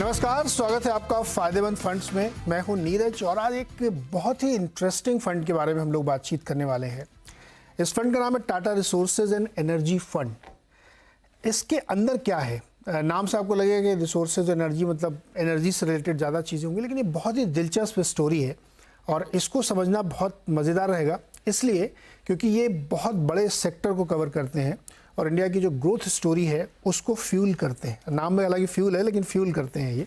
नमस्कार, स्वागत है आपका फायदेमंद फंड्स में। मैं हूं नीरज और आज एक बहुत ही इंटरेस्टिंग फंड के बारे में हम लोग बातचीत करने वाले हैं। इस फंड का नाम है Tata resources and energy fund. इसके अंदर क्या है? नाम से आपको लगेगा कि रिसोर्सेज एनर्जी मतलब एनर्जी से रिलेटेड ज़्यादा चीज़ें होंगी, लेकिन ये बहुत ही दिलचस्प स्टोरी है और इसको समझना बहुत मज़ेदार रहेगा, इसलिए क्योंकि ये बहुत बड़े सेक्टर को कवर करते हैं और इंडिया की जो ग्रोथ स्टोरी है उसको फ्यूल करते हैं। नाम में हालांकि फ्यूल है, लेकिन फ्यूल करते हैं ये।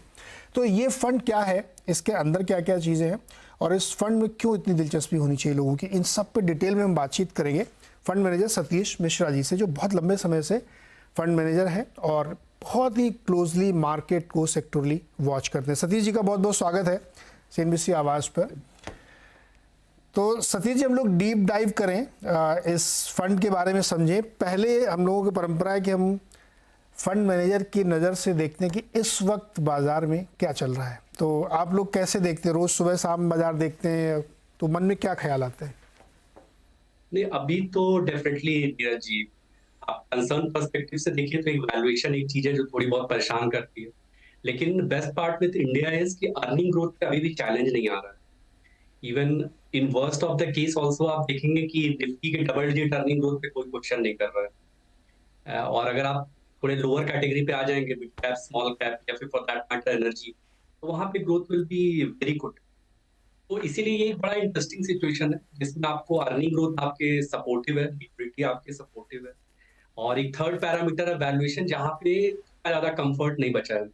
तो ये फंड क्या है, इसके अंदर क्या क्या चीज़ें हैं और इस फंड में क्यों इतनी दिलचस्पी होनी चाहिए लोगों की, इन सब पे डिटेल में हम बातचीत करेंगे फंड मैनेजर सतीश मिश्रा जी से, जो बहुत लंबे समय से फंड मैनेजर हैं और बहुत ही क्लोजली मार्केट को सेक्टरली वॉच करते हैं। सतीश जी का बहुत बहुत स्वागत है CNBC आवाज़ पर। तो सतीश जी, हम लोग डीप डाइव करें इस फंड के बारे में, समझें। पहले हम लोगों की परंपरा है कि हम फंड मैनेजर की नज़र से देखते हैं कि इस वक्त बाज़ार में क्या चल रहा है। तो आप लोग कैसे देखते हैं? रोज़ सुबह शाम बाज़ार देखते हैं, तो मन में क्या ख्याल आते हैं? नहीं, अभी तो डेफिनेटली नीरज जी, आप कंसर्न पर्सपेक्टिव से देखिए तो वैल्यूएशन एक चीज है जो थोड़ी बहुत परेशान करती है। लेकिन best part with India is कि अर्निंग ग्रोथ पे अभी भी चैलेंज नहीं आ रहा है। Even in worst of the case also आप देखेंगे कि निफ्टी के डबल डिजिट अर्निंग ग्रोथ पे कोई क्वेश्चन नहीं कर रहा है। और अगर आप थोड़े लोअर कैटेगरी पे आ जाएंगे, मिड कैप, स्मॉल कैप या फिर फॉर दैट मैटर एनर्जी, तो वहां पे growth will be very good. तो इसीलिए ये एक बड़ा इंटरेस्टिंग सिचुएशन है जिसमें आपको अर्निंग ग्रोथ आपके सपोर्टिव है, लिक्विडिटी आपके सपोर्टिव है, और एक थर्ड पैरामीटर है वैल्यूएशन, जहां पे ज्यादा कंफर्ट नहीं बचा है।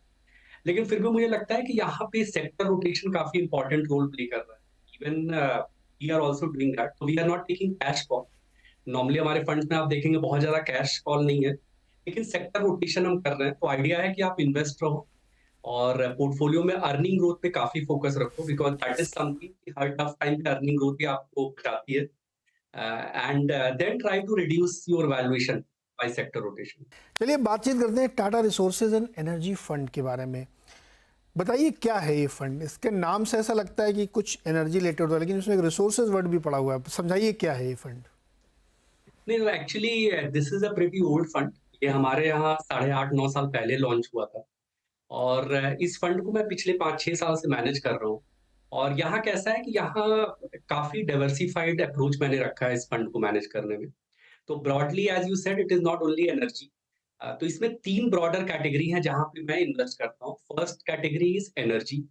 लेकिन फिर भी मुझे लगता है कि यहाँ पे सेक्टर रोटेशन काफी इंपॉर्टेंट रोल प्ले कर रहा है। Even we are also doing that, तो we are not taking cash call. Normally हमारे फंड में आप देखेंगे बहुत ज्यादा कैश कॉल नहीं है, लेकिन सेक्टर रोटेशन हम कर रहे हैं। तो आइडिया है कि आप इन्वेस्ट रहो और पोर्टफोलियो में अर्निंग ग्रोथ पे काफी फोकस रखो, बिकॉज दैट इज समथिंग कि हर टफ टाइम पे अर्निंग ग्रोथ भी आपको बचाती है। And then try to reduce your valuation by sector rotation. चलिए बातचीत करते हैं Tata resources and energy fund के बारे में। बताइए क्या है ये फंड? इसके नाम से ऐसा लगता है कि कुछ एनर्जी रिलेटेड होता है, लेकिन उसमें एक रिसोर्सेज वर्ड भी पड़ा हुआ है। समझाइए क्या है ये फंड। नहीं, actually this is a pretty old fund. ये हमारे यहाँ 8.5-9 साल पहले लॉन्च हुआ था, और इस फंड को मैं पिछले 5-6 साल से मैनेज कर रहा हूँ। और यहाँ कैसा है कि यहाँ काफी डाइवर्सिफाइड अप्रोच मैंने रखा है इस फंड को मैनेज करने में। तो broadly as you said, it is not only energy. तो इसमें 3 ब्रॉडर कैटेगरी है जहां पे मैं इन्वेस्ट करता हूँ। First category is energy.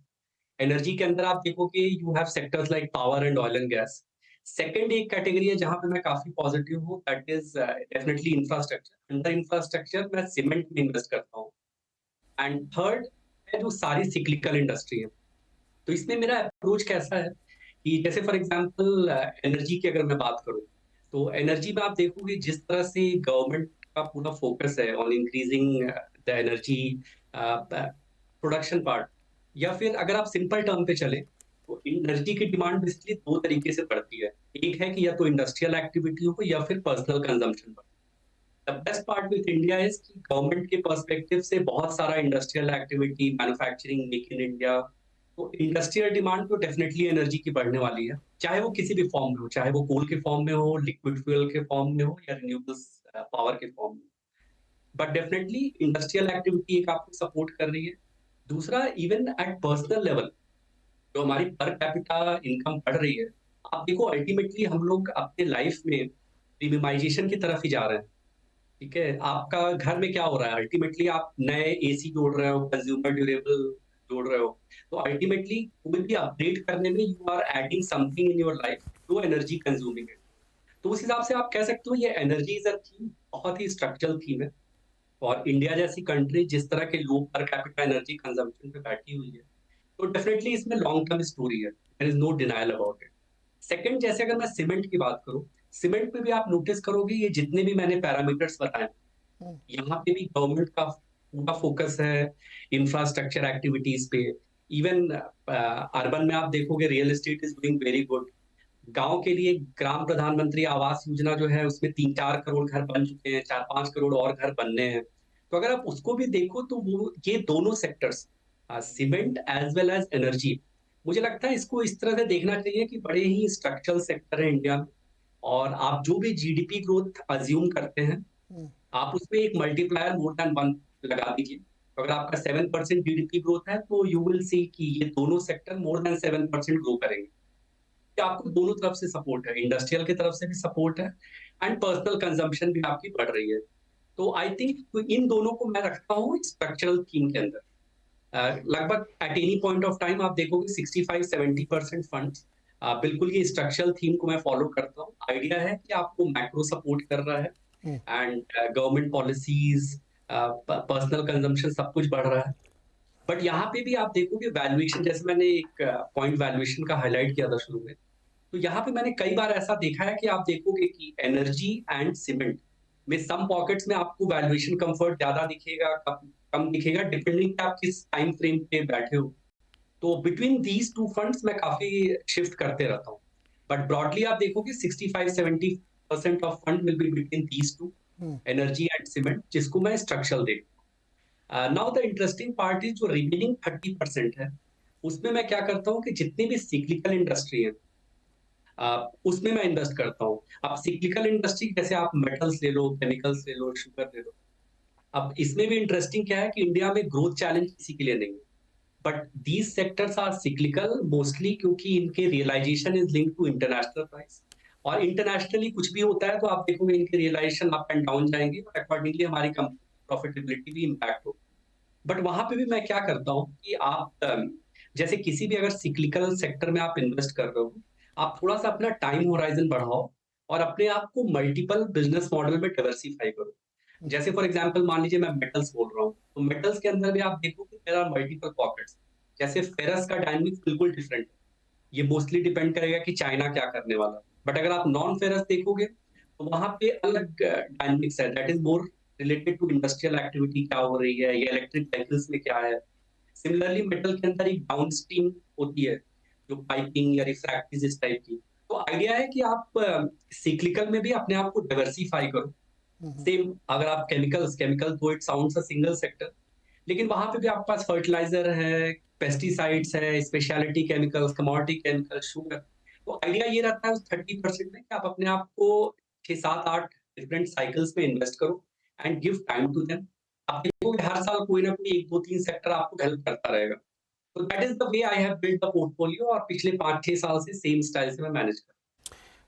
Energy के अंदर आप देखोगे you have sectors like power and oil and gas. Second एक कैटेगरी है जहां पे मैं काफी पॉजिटिव हूँ, that is definitely infrastructure. Under infrastructure मैं सीमेंट में इन्वेस्ट करता हूँ। एंड थर्ड है जो सारी सिक्लिकल इंडस्ट्री है। तो इसमें मेरा अप्रोच कैसा है कि जैसे फॉर एग्जांपल एनर्जी की अगर मैं बात करूं, तो एनर्जी में आप देखोगे जिस तरह से गवर्नमेंट का पूरा फोकस है on increasing the energy production part, या फिर अगर आप सिंपल टर्म पे चले तो एनर्जी की डिमांड बेसिकली 2 तरीके से बढ़ती है। एक है कि या तो इंडस्ट्रियल एक्टिविटी हो या फिर पर्सनल कंजम्पशन पर। The best part with India is कि गवर्नमेंट के पर्सपेक्टिव से बहुत सारा industrial activity, manufacturing, make in India, तो इंडस्ट्रियल डिमांड तो डेफिनेटली एनर्जी की बढ़ने वाली है, चाहे वो किसी भी फॉर्म में हो, चाहे वो कोल के फॉर्म में हो, लिक्विड फ्यूल के फॉर्म में हो, या रिन्यूएबल्स पावर के फॉर्म में। बट डेफिनेटली इंडस्ट्रियल एक्टिविटी एक आपको सपोर्ट कर रही है। दूसरा, इवन एट पर्सनल लेवल जो हमारी पर कैपिटा इनकम बढ़ रही है, आप देखो अल्टीमेटली हम लोग अपने लाइफ में प्रीमियमाइजेशन की तरफ ही जा रहे हैं। ठीक है, आपका घर में क्या हो रहा है? अल्टीमेटली आप नए एसी जोड़ रहे हो, कंज्यूमर ड्यूरेबल जोड़ रहे हो। तो अल्टीमेटली कोई भी अपडेट करने में you are adding something in your life जो एनर्जी कंज्यूमिंग है। तो उस हिसाब से आप कह सकते हो ये एनर्जी इज अ थीम, बहुत ही स्ट्रक्चरल थीम है। और इंडिया जैसी कंट्री जिस तरह के लो पर कैपिटा एनर्जी कंजम्पशन पे बैठी हुई है, तो डेफिनेटली इसमें लॉन्ग टर्म स्टोरी है, there is no denial about it. Second, जैसे अगर मैं सीमेंट की बात करूं, सीमेंट पे भी आप नोटिस करोगे ये जितने भी मैंने पैरामीटर्स बताए, यहाँ पे भी गवर्नमेंट का पूरा फोकस है इंफ्रास्ट्रक्चर एक्टिविटीज पे। इवन अर्बन में आप देखोगे real estate is doing very good. गांव के लिए ग्राम प्रधानमंत्री आवास योजना जो है उसमें 3-4 करोड़ घर बन चुके हैं, 4-5 करोड़ और घर बनने हैं। तो अगर आप उसको भी देखो तो वो ये दोनों sectors, cement as well as energy, मुझे लगता है इसको इस तरह से देखना चाहिए कि बड़े ही स्ट्रक्चरल सेक्टर है इंडिया में। और आप जो भी जीडीपी ग्रोथ अज्यूम करते हैं, आप उसमें एक मल्टीप्लायर मोर देन 1 लगा दीजिए। तो अगर आपका 7% जीडीपी ग्रोथ है तो यू विल सी कि ये दोनों सेक्टर मोर देन 7% ग्रो करेंगे। कि आपको दोनों तरफ से सपोर्ट है, इंडस्ट्रियल की तरफ से भी सपोर्ट है एंड पर्सनल कंजम्पशन भी आपकी बढ़ रही है। तो आई थिंक इन दोनों को मैं रखता हूँ स्ट्रक्चरल थीम के अंदर। लगभग at any point of time आप देखोगे 65-70% फंड्स बिल्कुल ये स्ट्रक्चरल थीम को मैं फॉलो करता हूँ। आइडिया है कि आपको मैक्रो सपोर्ट कर रहा है and government policies, personal consumption सब कुछ बढ़ रहा है। बट यहाँ पे भी आप देखोगे वैल्यूएशन, जैसे मैंने एक पॉइंट वैल्यूएशन का हाईलाइट किया था शुरू में, तो यहाँ पे मैंने कई बार ऐसा देखा है कि आप देखोगे कि एनर्जी एंड सीमेंट में सम पॉकेट्स में आपको वैल्यूएशन कंफर्ट ज्यादा दिखेगा, कम दिखेगा, डिपेंडिंग आप किस टाइम फ्रेम पे बैठे हो। तो बिटवीन दीज टू फंड्स मैं काफी शिफ्ट करते रहता हूँ। बट ब्रॉडली आप देखोगे 65-70% of fund will be between these two, energy and cement, जिसको मैं स्ट्रक्चरल देखता हूँ। Now the interesting part is जो रिमेनिंग 30% है, उसमें मैं क्या करता हूँ कि जितनी भी सिक्लिकल इंडस्ट्री है उसमें मैं इन्वेस्ट करता हूँ। अब सिक्लिकल इंडस्ट्री जैसे आप मेटल्स ले लो, केमिकल्स ले लो, शुगर ले लो। अब इसमें भी इंटरेस्टिंग क्या है कि इंडिया में ग्रोथ चैलेंज किसी के लिए नहीं है, but these sectors are cyclical mostly क्योंकि इनके realisation is linked to international price, और इंटरनेशनली कुछ भी होता है तो आप देखोगे इनके रियलाइजेशन अप एंड डाउन जाएंगे और अकॉर्डिंगली हमारी प्रॉफिटेबिलिटी भी इम्पैक्ट होगी। बट वहां पे भी मैं क्या करता हूँ कि आप जैसे किसी भी अगर सिक्लिकल सेक्टर में आप इन्वेस्ट कर रहे हो, आप थोड़ा सा अपना टाइम होराइजन बढ़ाओ और अपने आप को मल्टीपल बिजनेस मॉडल में डाइवर्सिफाई करो। जैसे फॉर एग्जांपल मान लीजिए मैं मेटल्स बोल रहा हूँ, तो मेटल्स के अंदर भी आप देखो कि देयर आर मल्टीपल पॉकेट्स। जैसे फेरस का डायनामिक्स बिल्कुल डिफरेंट है, ये मोस्टली डिपेंड करेगा कि चाइना क्या करने वाला है। बट अगर आप नॉन फेरस देखोगे तो वहां पे अलग डायनामिक्स है, that is more related to industrial activity क्या हो रही है या इलेक्ट्रिक व्हीकल्स में क्या है। सिमिलरली मेटल के अंदर एक डाउनस्ट्रीम होती है जो पाइपिंग या रिफ्रैक्टरीज इस टाइप की। तो आइडिया है कि आप सिक्लिकल में भी अपने आप को डाइवर्सिफाई करो। सेम अगर आप केमिकल तो it sounds a single sector, लेकिन वहां पे भी आपके पास फर्टिलाइजर है, पेस्टिसाइड्स है, speciality chemicals, commodity chemical, sugar. तो आइडिया ये रहता है उस 30% में कि आप अपने आप को 6-7-8 डिफरेंट साइकिल्स में इन्वेस्ट करो and give time to them. आप देखोगे हर साल कोई ना कोई 1-2-3 सेक्टर आपको हेल्प करता रहेगा। तो that is the way I have built the portfolio, और पिछले 5-6 साल से सेम स्टाइल से मैं मैनेज कर।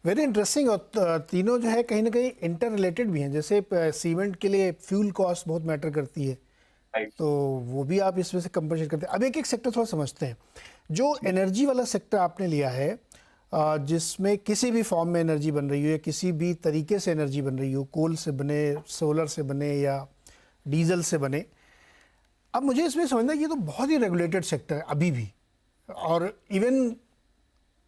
Very interesting. और तीनों जो है कहीं ना कहीं इंटर रिलेटेड भी हैं। जैसे सीमेंट के लिए फ्यूल कॉस्ट बहुत मैटर करती है, तो वो भी आप इसमें से कंपनसेट करते हैं। अब एक एक सेक्टर थोड़ा समझते हैं। जो एनर्जी वाला सेक्टर आपने लिया है, जिसमें किसी भी फॉर्म में एनर्जी बन रही हो या किसी भी तरीके से एनर्जी बन रही हो, कोल से बने, सोलर से बने या डीजल से बने, अब मुझे इसमें समझना ये तो बहुत ही रेगुलेटेड सेक्टर है अभी भी। और इवन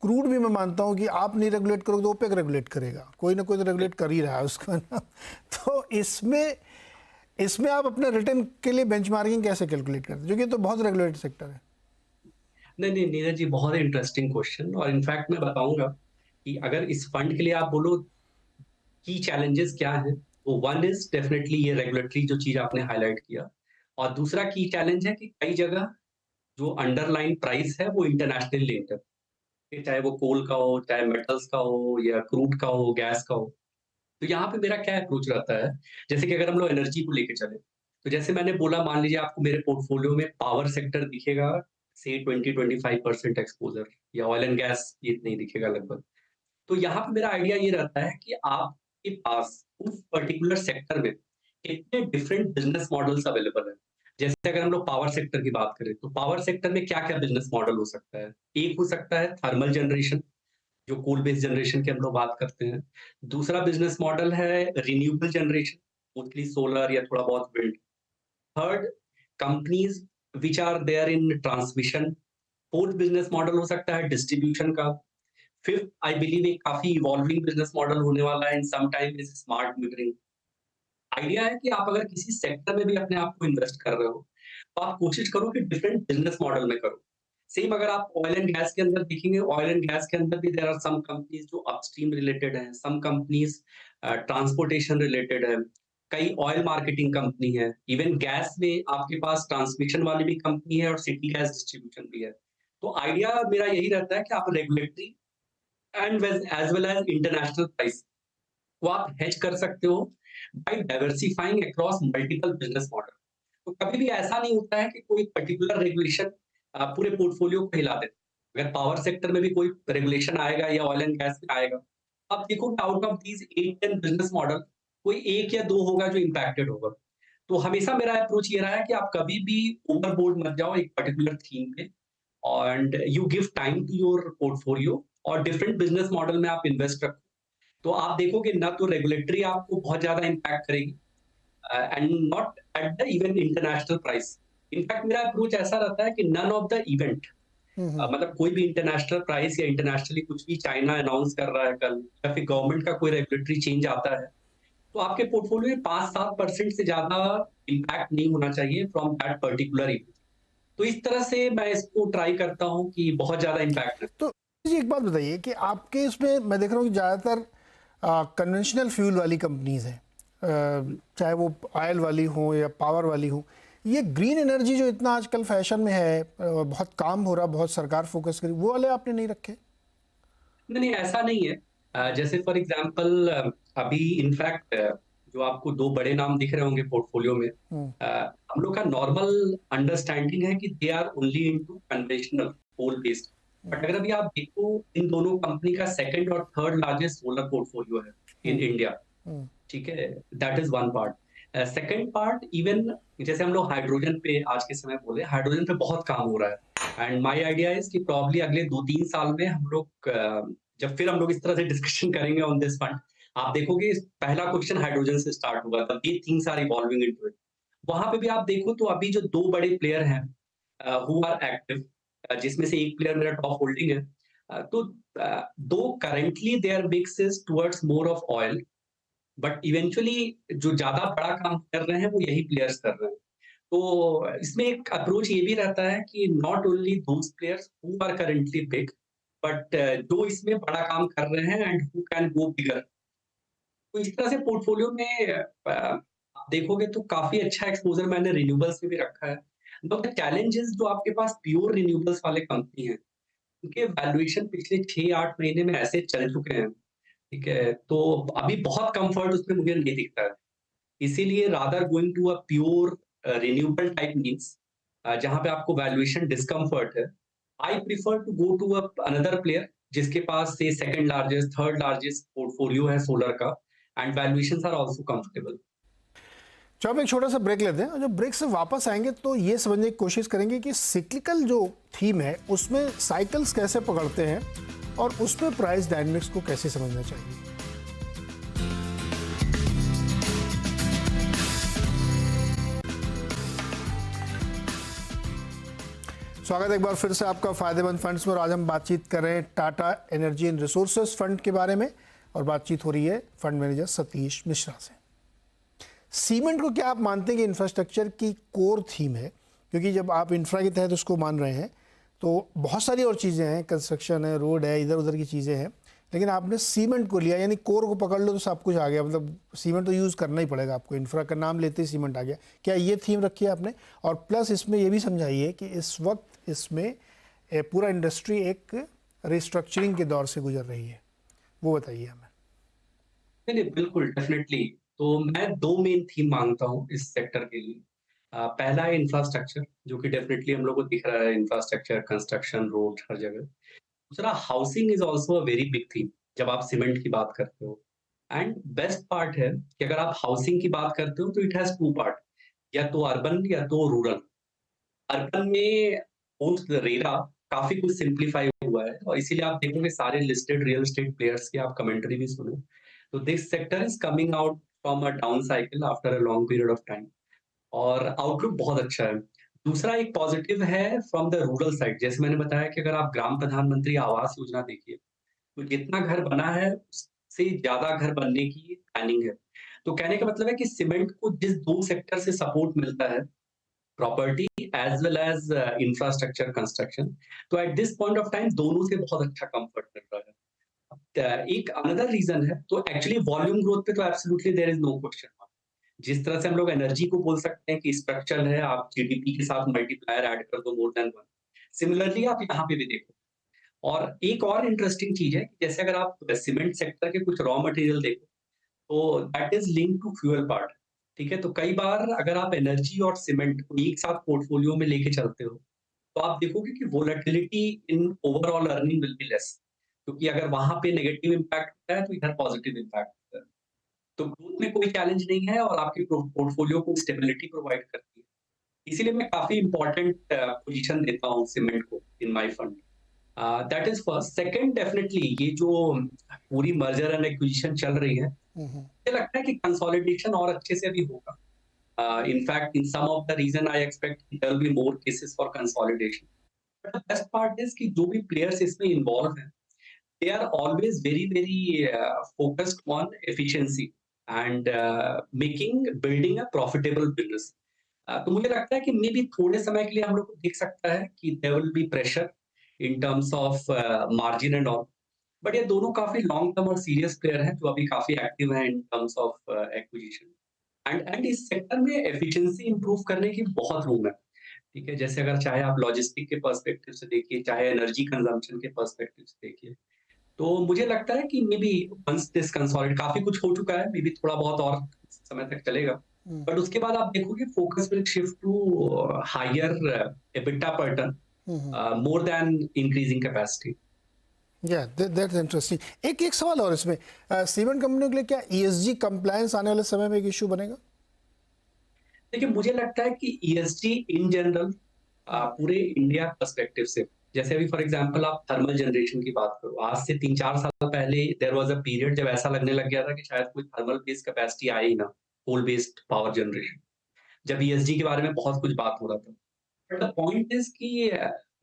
क्रूड भी मैं मानता हूँ कि आप नहीं रेगुलेट करोगे तो ओपेक रेगुलेट करेगा, कोई ना कोई तो रेगुलेट कर ही रहा है उसका ना। तो इसमें आप अपने रिटर्न के लिए बेंचमार्किंग कैसे कैलकुलेट करते हैं, जो कि तो बहुत रेगुलेटेड सेक्टर है। नहीं नीरज जी, बहुत इंटरेस्टिंग क्वेश्चन। और इनफैक्ट मैं बताऊंगा कि अगर इस फंड के लिए आप बोलो की चैलेंजेस क्या हैं, तो वन इज डेफिनेटली ये रेगुलेटरी जो चीज आपने हाईलाइट किया, और दूसरा की चैलेंज है कि कई जगह जो अंडरलाइन प्राइस है वो इंटरनेशनल लिंक्ड है, चाहे वो कोल का हो, चाहे मेटल्स का हो, या क्रूड का हो, गैस का हो। तो यहाँ पे मेरा क्या अप्रोच रहता है, जैसे कि अगर हम लोग एनर्जी को लेके चले, तो जैसे मैंने बोला, मान लीजिए आपको मेरे पोर्टफोलियो में पावर सेक्टर दिखेगा से 20-25% एक्सपोजर, या ऑयल एंड गैस ये नहीं दिखेगा लगभग। तो यहाँ पे मेरा आइडिया ये रहता है कि आपके पास उस पर्टिकुलर सेक्टर में कितने डिफरेंट बिजनेस मॉडल्स अवेलेबल है। जैसे अगर हम लोग पावर सेक्टर की बात करें, तो पावर सेक्टर में क्या क्या बिजनेस मॉडल हो सकता है। एक हो सकता है थर्मल जनरेशन, जो कोल बेस्ड जनरेशन की हम लोग बात करते हैं। दूसरा बिजनेस मॉडल है रिन्यूएबल जनरेशन, मोस्टली सोलर या थोड़ा बहुत wind. Third, companies which are there in transmission. Fourth business model हो सकता है डिस्ट्रीब्यूशन का। फिफ्थ, आई बिलीव एक काफी इवॉल्विंग बिजनेस मॉडल होने वाला है in some time, is smart metering. Idea है कि आप अगर किसी सेक्टर में भी अपने आप को इन्वेस्ट कर रहे हो, तो आप कोशिश करो कि डिफरेंट बिजनेस मॉडल में करो। सेम अगर आप ऑयल एंड गैस के अंदर देखेंगे, ऑयल एंड गैस के अंदर भी देयर आर सम कंपनीज जो अपस्ट्रीम रिलेटेड हैं, सम कंपनीज ट्रांसपोर्टेशन रिलेटेड है, कई ऑयल मार्केटिंग कंपनी है, इवन गैस में आपके पास ट्रांसमिशन वाली भी कंपनी है और सिटी गैस डिस्ट्रीब्यूशन भी है। तो आइडिया मेरा यही रहता है कि आप regulatory and as well as international price को आप हेज कर सकते हो by diversifying across multiple business model. तो कभी भी ऐसा नहीं होता है कि कोई पर्टिकुलर रेगुलेशन पूरे पोर्टफोलियो को हिला दे। अगर पावर सेक्टर में भी कोई रेगुलेशन आएगा या ऑयल एंड गैस में आएगा, आप देखो out of these 8-10 business model कोई 1 या 2 होगा जो इम्पैक्टेड होगा। तो हमेशा मेरा अप्रोच ये रहा है कि आप कभी भी ओवरबोर्ड मत जाओ एक पर्टिकुलर थीम पे and you give time to your portfolio और डिफरेंट बिज़नेस मॉडल में आप इन्वेस्ट रखो। तो आप देखोगे ना तो रेगुलेटरी आपको बहुत ज़्यादा इम्पैक्ट करेगी and not at the even international price. In fact मेरा अप्रोच ऐसा रहता है कि नन ऑफ द इवेंट मतलब कोई भी इंटरनेशनल प्राइस या इंटरनेशनली कुछ भी चाइना अनाउंस कर रहा है कल या फिर गवर्नमेंट का कोई रेगुलेटरी चेंज आता है, तो आपके पोर्टफोलियो में 5-7% से ज़्यादा इम्पैक्ट नहीं होना चाहिए फ्रॉम दैट पर्टिकुलर इवेंट। तो इस तरह से मैं इसको ट्राई करता हूँ कि बहुत ज़्यादा इम्पैक्ट ना। तो जी एक बात बताइए कि आपके इसमें मैं देख रहा हूँ कि ज़्यादातर कन्वेंशनल फ्यूल वाली कंपनीज हैं, चाहे वो ऑयल वाली हो या पावर वाली हो। ये ग्रीन एनर्जी जो इतना आजकल फैशन में है, बहुत काम हो रहा, बहुत सरकार फोकस करी, वो वाले आपने नहीं रखे? नहीं, नहीं ऐसा नहीं है। जैसे फॉर एग्ज़ाम्पल अभी इनफैक्ट जो आपको 2 बड़े नाम दिख रहे होंगे पोर्टफोलियो में, हम लोग का नॉर्मल अंडरस्टैंडिंग है कि they are only into conventional coal based. But अगर अभी आप देखो इन दोनों कंपनी का सेकंड और थर्ड लार्जेस्ट सोलर पोर्टफोलियो है इन इंडिया। ठीक है, that is one part. Second part even जैसे हम लोग हाइड्रोजन पे आज के समय बोले, हाइड्रोजन पे बहुत काम हो रहा है एंड माय आइडिया इज कि प्रॉब्ली अगले 2-3 साल में हम लोग जब फिर हम लोग इस तरह से डिस्कशन करेंगे ऑन दिस फंड, आप देखोगे पहला क्वेश्चन हाइड्रोजन से स्टार्ट होगा, तब ये things are evolving into it. वहां पे भी आप देखो तो अभी जो 2 बड़े प्लेयर हैं हु आर एक्टिव, जिसमें से एक प्लेयर मेरा टॉप होल्डिंग है, तो दो currently their mix is towards more of oil, but eventually जो ज़्यादा बड़ा काम कर रहे हैं वो यही प्लेयर्स कर रहे हैं। तो इसमें एक अप्रोच ये भी रहता है कि not only those players who are currently big, but जो इसमें बड़ा काम कर रहे हैं एंड हू कैन गो बिगर। तो इस तरह से पोर्टफोलियो में आप देखोगे तो काफ़ी अच्छा एक्सपोज़र मैंने रिन्यूएबल्स में भी रखा है। बट द चैलेंज इज़ जो आपके पास प्योर रिन्यूएबल्स वाले कंपनी हैं, उनके वैल्यूएशन पिछले 6-8 महीने में ऐसे चल चुके हैं, ठीक है? तो अभी बहुत कम्फर्ट उसमें मुझे नहीं दिखता है। इसीलिए rather going to a pure renewable type means जहाँ पे आपको वैल्यूएशन डिस्कम्फर्ट है, I prefer to go to another player जिसके पास से second largest, third largest portfolio है सोलर का and valuations are also comfortable. तो हम एक छोटा सा ब्रेक लेते हैं और जब ब्रेक से वापस आएंगे तो ये समझने की कोशिश करेंगे कि सिक्लिकल जो थीम है उसमें साइकिल्स कैसे पकड़ते हैं और उसमें प्राइस डायनामिक्स को कैसे समझना चाहिए। स्वागत है एक बार फिर से आपका फायदेमंद फंड्स में। और आज हम बातचीत कर रहे हैं Tata energy and resources fund के बारे में और बातचीत हो रही है फंड मैनेजर सतीश मिश्रा से। सीमेंट को क्या आप मानते हैं कि इंफ्रास्ट्रक्चर की कोर थीम है? क्योंकि जब आप इंफ्रा के तहत उसको मान रहे हैं तो बहुत सारी और चीज़ें हैं, कंस्ट्रक्शन है, रोड है, इधर उधर की चीज़ें हैं, लेकिन आपने सीमेंट को लिया, यानी कोर को पकड़ लो तो सब कुछ आ गया। मतलब सीमेंट तो यूज़ करना ही पड़ेगा आपको, इंफ्रा का नाम लेते ही सीमेंट आ गया। क्या ये थीम रखी है आपने? और प्लस इसमें ये भी समझाइए कि इस वक्त इसमें पूरा इंडस्ट्री एक रिस्ट्रक्चरिंग के दौर से गुजर रही है, वो बताइए हमें। नहीं, नहीं, बिल्कुल डेफिनेटली। तो मैं 2 मेन थीम मानता हूँ इस सेक्टर के लिए। पहला है इंफ्रास्ट्रक्चर जो कि डेफिनेटली हम लोग को दिख रहा है, इंफ्रास्ट्रक्चर, कंस्ट्रक्शन, रोड हर जगह। दूसरा housing is also a very big theme जब आप सीमेंट की बात करते हो। एंड बेस्ट पार्ट है कि अगर आप हाउसिंग की बात करते हो तो इट हैज़ 2 पार्ट, या तो अर्बन या तो रूरल। अर्बन में पोस्ट रेरा काफ़ी कुछ सिम्प्लीफाई हुआ है और इसीलिए आप देखोगे सारे लिस्टेड रियल एस्टेट प्लेयर्स की आप कमेंट्री भी सुनो, तो this sector is coming out from a down cycle after a long period of time और आउटलुक बहुत अच्छा है। दूसरा एक पॉजिटिव है फ्रॉम द रूरल साइड, जैसे मैंने बताया कि अगर आप ग्राम प्रधानमंत्री आवास योजना देखिए, तो जितना घर बना है उससे ज़्यादा घर बनने की प्लानिंग है। तो कहने का मतलब है कि सीमेंट को जिस 2 सेक्टर से सपोर्ट मिलता है, property as well as infrastructure construction, तो at this point of time दोनों से बहुत अच्छा कम्फर्ट मिल रहा है। एक अनदर रीज़न है, तो एक्चुअली वॉल्यूम ग्रोथ पे तो absolutely there is no question mark. जिस तरह से हम लोग एनर्जी को बोल सकते हैं कि स्ट्रक्चर है, आप जीडीपी के साथ मल्टीप्लायर ऐड कर दो मोर देन 1। सिमिलरली आप यहाँ पे भी देखो। और एक और इंटरेस्टिंग चीज़ है कि जैसे अगर आप सीमेंट सेक्टर के कुछ रॉ मटेरियल देखो, तो that is linked to fuel part. ठीक है? तो कई बार अगर आप एनर्जी और सीमेंट को एक साथ पोर्टफोलियो में लेके चलते हो, तो आप देखोगे कि volatility in overall earning will be less, क्योंकि अगर वहाँ पे नेगेटिव इम्पैक्ट होता है, तो इधर पॉजिटिव इम्पैक्ट होता है। तो ग्रोथ में कोई चैलेंज नहीं है और आपके पोर्टफोलियो को स्टेबिलिटी प्रोवाइड करती है। इसीलिए मैं काफ़ी इम्पोर्टेंट पोज़ीशन देता हूँ सीमेंट को in my fund. That is first. Second, definitely ये जो पूरी मर्जर एंड एक्विजिशन चल रही है, हम्म। मुझे लगता है कि कंसोलिडेशन और अच्छे से अभी होगा। In fact, in some of the reason I expect there will be more cases for consolidation. But the best part is कि जो भी players इसमें involved हैं, they are always very focused on efficiency and building a profitable business. तो मुझे लगता है कि मे बी थोड़े समय के लिए हम लोग को दिख सकता है कि there will be pressure in terms of margin and all. But ये दोनों काफी लॉन्ग टर्म और सीरियस प्लेयर हैं जो अभी काफी एक्टिव हैं in terms of acquisition. And इस सेक्टर में एफिशिएंसी इंप्रूव करने की बहुत रूम है। ठीक है, जैसे अगर चाहे आप लॉजिस्टिक के पर्सपेक्टिव से देखिए, चाहे एनर्जी कंजम्पशन के पर्सपेक्टिव से देखिए, तो मुझे लगता है कि maybe once this consolidate, काफी कुछ हो चुका है, मे बी थोड़ा बहुत और समय तक चलेगा, हम्म। बट उसके बाद आप देखोगे focus will shift to higher EBITDA per ton, hmm. More than increasing capacity. या दैट्स इंटरेस्टिंग। एक एक सवाल और इसमें, सीमेंट कंपनियों के लिए क्या ईएसजी कंप्लायंस आने वाले समय में एक इशू बनेगा? देखिए, मुझे लगता है कि ईएसजी इन जनरल पूरे इंडिया पर्सपेक्टिव से, जैसे अभी फॉर एग्जांपल आप थर्मल जनरेशन की बात करो, आज से 3-4 साल पहले देयर वाज़ अ पीरियड जब ऐसा लगने लग गया था कि शायद कोई थर्मल बेस्ड कैपेसिटी आए ही ना, कोल बेस्ड पावर जनरेशन, जब ईएसजी के बारे में बहुत कुछ बात हो रहा था। बट द पॉइंट इज़ कि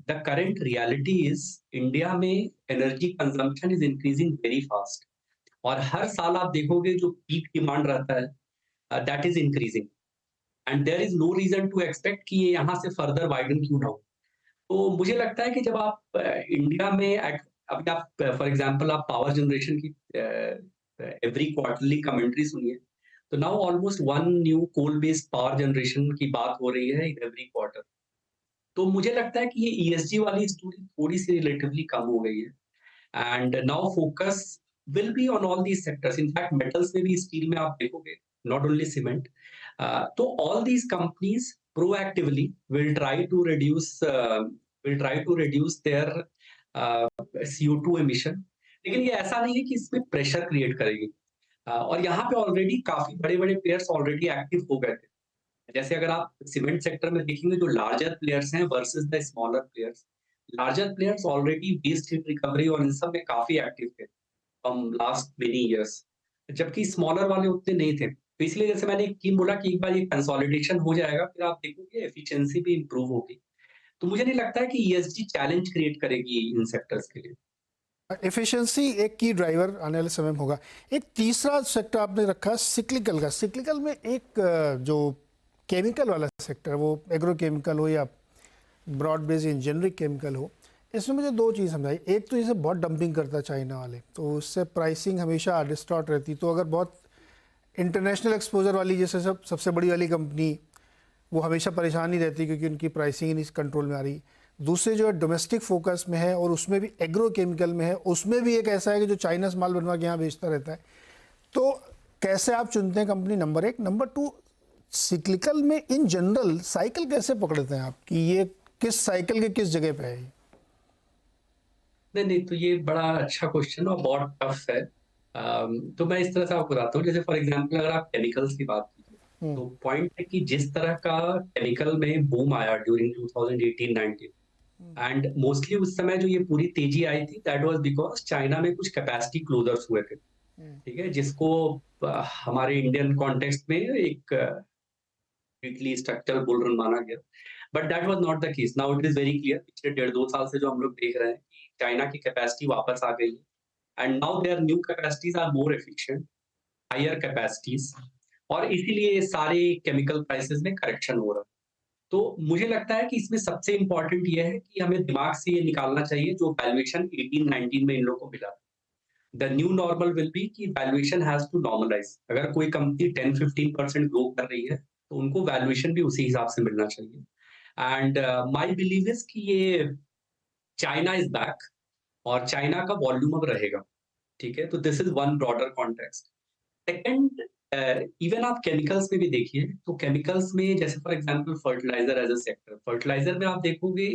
the current reality is India में energy consumption is increasing very fast, और हर साल आप देखोगे जो पीक डिमांड रहता है, that is increasing. And there is no reason to expect कि ये यहाँ से फर्दर वाइडन क्यों ना हो। तो मुझे लगता है कि जब आप इंडिया में अभी आप फॉर एग्जांपल आप पावर जनरेशन की एवरी क्वार्टरली कमेंट्री सुनिए, तो now almost one new coal based power generation की बात हो रही है इन एवरी क्वार्टर। तो मुझे लगता है कि ये ईएसजी वाली स्टोरी थोड़ी सी रिलेटिवली कम हो गई है, and now focus will be on all these sectors. In fact metals में भी, स्टील में आप देखोगे, नॉट ओनली सीमेंट। तो all these companies proactively will try to reduce their CO2 emission। लेकिन ये ऐसा नहीं है कि इसमें प्रेशर क्रिएट करेगी। और यहाँ पे ऑलरेडी काफी बड़े-बड़े प्लेयर्स ऑलरेडी एक्टिव हो गए थे। जैसे अगर आप सीमेंट सेक्टर में देखेंगे, जो लार्जर प्लेयर्स हैं versus the smaller players, larger players already waste heat recovery और इन सब में काफी एक्टिव थे फ्रॉम लास्ट मेनी इयर्स, जबकि स्मॉलर वाले उतने नहीं थे। तो इसलिए जैसे मैंने एक टीम बोला कि एक बार ये कंसोलिडेशन हो जाएगा, फिर आप देखोगे एफिशिएंसी भी इंप्रूव होगी। तो मुझे नहीं लगता है कि ईएसजी चैलेंज क्रिएट करेगी इन सेक्टर्स के लिए। एफिशिएंसी एक की ड्राइवर आने वाले समय में होगा। एक तीसरा सेक्टर आपने रखा सिक्लिकल का। सिक्लिकल में एक जो केमिकल वाला सेक्टर, वो एग्रो केमिकल हो या ब्रॉड बेस्ड जेनरिक केमिकल हो, इसमें मुझे दो चीज़ समझाई। एक तो इसे बहुत डंपिंग करता है चाइना वाले, तो उससे प्राइसिंग हमेशा डिस्टॉर्ट रहती। तो अगर बहुत इंटरनेशनल एक्सपोजर वाली, जैसे सबसे बड़ी वाली कंपनी, वो हमेशा परेशान ही रहती क्योंकि उनकी प्राइसिंग नहीं कंट्रोल में आ रही। दूसरे जो है डोमेस्टिक फोकस में है और उसमें भी एग्रो केमिकल में है, उसमें भी एक ऐसा है कि जो चाइना से माल बनवा के यहाँ बेचता रहता है। तो कैसे आप चुनते हैं कंपनी? नंबर एक। नंबर टू, सिक्लिकल में इन जनरल साइकिल कैसे पकड़ते हैं आप कि ये किस साइकिल के किस जगह पे है? नहीं, तो ये बड़ा अच्छा क्वेश्चन और बहुत टफ है। तो मैं इस तरह से आपको बताता हूँ, जैसे फॉर एग्जांपल अगर आप केमिकल्स की बात कीजिए, तो पॉइंट है कि जिस तरह का केमिकल में बूम आया ड्यूरिंग 2018-19, एंड मोस्टली उस समय जो ये पूरी तेजी आई थी, दैट वाज बिकॉज चाइना में कुछ कैपेसिटी क्लोजर्स हुए थे। ठीक है, जिसको हमारे इंडियन कॉन्टेक्स्ट में एक वीकली स्ट्रक्चरल बुल रन माना गया, but that was not the case. Now it is very clear, पिछले 1.5-2 साल से जो हम लोग देख रहे हैं कि चाइना की कैपेसिटी वापस आ गई है, and now there new capacities are more efficient, higher capacities, और इसीलिए ये सारे केमिकल प्राइसेस में करेक्शन हो रहा है। तो मुझे लगता है कि इसमें सबसे इंपॉर्टेंट ये है कि हमें दिमाग से ये निकालना चाहिए जो वैल्यूएशन 18-19 में इन लोगों को मिला, the new normal will be कि वैल्यूएशन हैज टू नॉर्मलाइज। अगर कोई कंपनी 10-15% ग्रो कर रही है, तो उनको वैल्यूएशन भी उसी हिसाब से मिलना चाहिए। एंड माय बिलीव इज कि ये चाइना इज बैक, और चाइना का वॉल्यूम अब रहेगा। ठीक है, तो this is one broader context. Second, even आप केमिकल्स में भी देखिए, तो केमिकल्स में जैसे for example fertiliser as a sector, fertiliser में आप देखोगे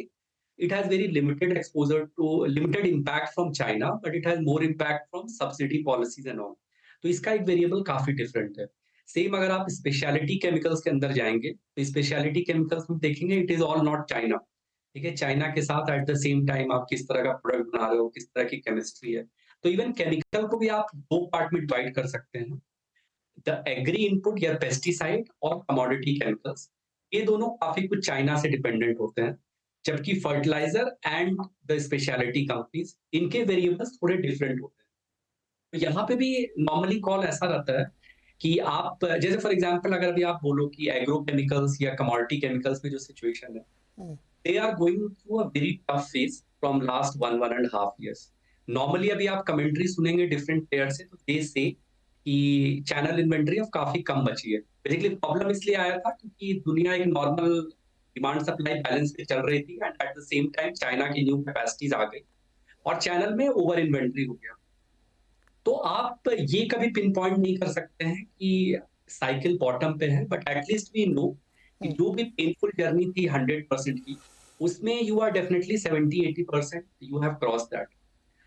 it has very limited exposure to limited impact from China, but it has more impact from subsidy policies and all. तो इसका एक वेरिएबल काफी डिफरेंट है। सेम अगर आप स्पेशलिटी केमिकल्स के अंदर जाएंगे, तो स्पेशलिटी केमिकल्स में देखेंगे it is all not China. ठीक है, चाइना के साथ एट द सेम टाइम आप किस तरह का प्रोडक्ट बना रहे हो, किस तरह की केमिस्ट्री है। तो इवन केमिकल को भी आप दो पार्ट में डिवाइड कर सकते हैं, द एग्री इनपुट या पेस्टिसाइड और कमोडिटी केमिकल्स। ये दोनों काफी कुछ चाइना से डिपेंडेंट होते हैं, जबकि fertiliser and the speciality companies इनके वेरिएबल्स थोड़े डिफरेंट होते हैं। तो यहाँ पे भी नॉर्मली कॉल ऐसा रहता है कि आप जैसे फॉर एग्जांपल अगर अभी आप बोलो कि एग्रो केमिकल्स या कमोडिटी केमिकल्स में जो सिचुएशन है, they are going through a very tough phase from last 1.5 years। Normally अभी आप कमेंट्री सुनेंगे डिफरेंट प्लेयर से, तो दे से कि चैनल इन्वेंट्री अब काफी कम बची है। बेसिकली प्रॉब्लम इसलिए आया था क्योंकि दुनिया एक नॉर्मल डिमांड सप्लाई बैलेंस पे चल रही थी, and at the same time China की न्यू कैपेसिटीज आ गई और चैनल में ओवर इन्वेंट्री हो गया। तो आप ये कभी पिन पॉइंट नहीं कर सकते हैं कि साइकिल बॉटम पे है, बट एटलीस्ट वी नो कि जो भी पेनफुल जर्नी थी 100% की, उसमें you are definitely 70-80% you have cross that.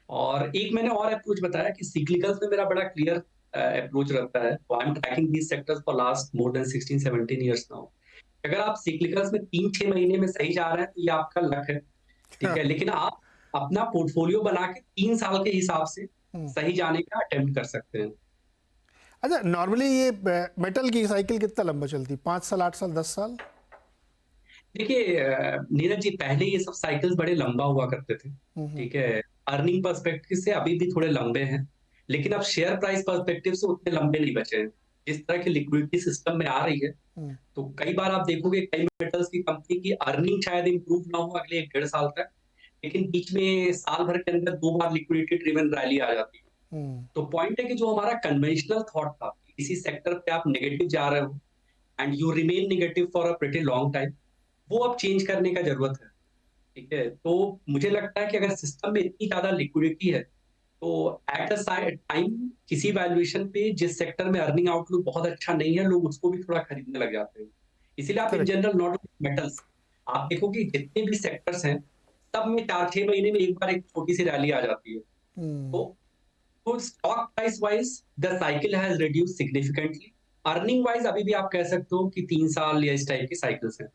और एक मैंने और अप्रोच बताया कि सिक्लिकल्स में मेरा बड़ा क्लियर अप्रोच रहता है। I am tracking these sectors for last more than 16-17 years now. अगर आप सिक्लिकल्स में 3-6 महीने में सही जा रहे हैं तो ये आपका लक है, ठीक है, लेकिन आप अपना पोर्टफोलियो बना के 3 साल के हिसाब से सही जाने का अटेम्प्ट कर सकते हैं। अच्छा, नॉर्मली ये मेटल की साइकिल कितना लंबा चलती है? 5 साल, 8 साल, 10 साल? देखिए नीरज जी, पहले ये सब साइकिल्स बड़े लंबा हुआ करते थे, ठीक है, अर्निंग पर्सपेक्टिव से अभी भी थोड़े लंबे हैं, लेकिन अब शेयर प्राइस पर्सपेक्टिव से उतने लंबे नहीं बचे हैं। जिस तरह की लिक्विडिटी सिस्टम में आ रही है, तो कई बार आप देखोगे कई मेटल्स की कंपनी की अर्निंग शायद इंप्रूव ना हो अगले 1-1.5 साल तक, लेकिन बीच में साल भर के अंदर 2 बार लिक्विडिटी ड्रिवन रैली आ जाती है। तो पॉइंट है कि जो हमारा कन्वेंशनल थॉट था, किसी सेक्टर पे आप नेगेटिव जा रहे हो and you remain negative for a pretty long time, वो अब चेंज करने का जरूरत है। ठीक है, तो मुझे लगता है कि अगर सिस्टम में इतनी ज्यादा लिक्विडिटी है, तो एट अ टाइम किसी वैल्यूएशन पे जिस सेक्टर में अर्निंग आउटलुक बहुत अच्छा नहीं है, लोग उसको भी थोड़ा खरीदने लग जाते हैं। इसीलिए आप इन जनरल नॉट मेटल्स, आप देखो कि जितने भी सेक्टर्स हैं, सब में 4-6 महीने में एक बार एक छोटी सी रैली आ जाती है। तो stock price wise the cycle has reduce significantly. Earning wise अभी भी आप कह सकते हो कि 3 साल या इस टाइप की साइकिल्स हैं।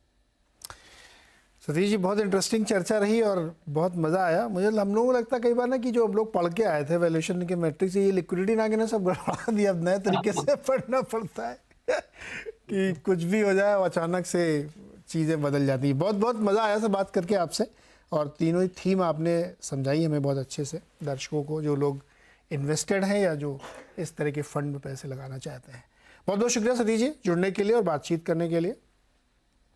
सतीश जी, बहुत इंटरेस्टिंग चर्चा रही और बहुत मज़ा आया। मुझे हम लोगों को लगता है कई बार ना कि जो हम लोग पढ़ के आए थे वैल्यूएशन के मैट्रिक्स, ये लिक्विडिटी ना गिना सब गड़बड़ा दिया, अब नए तरीके से पढ़ना पड़ता है कि कुछ भी हो जाए और अचानक से चीज़ें बदल जाती हैं। बहुत बहुत मज़ा आया सब बात करके आपसे, और तीनों ही थीम आपने समझाई हमें बहुत अच्छे से, दर्शकों को जो लोग इन्वेस्टेड हैं या जो इस तरह के फंड में पैसे लगाना चाहते हैं। बहुत बहुत शुक्रिया सतीश जी जुड़ने के लिए और बातचीत करने के लिए।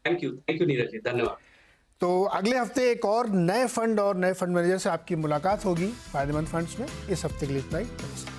थैंक यू नीरज जी, धन्यवाद। तो अगले हफ्ते एक और नए फंड और नए फंड मैनेजर से आपकी मुलाकात होगी फायदेमंद फंड्स में। इस हफ्ते के लिए इतना ही, नमस्कार।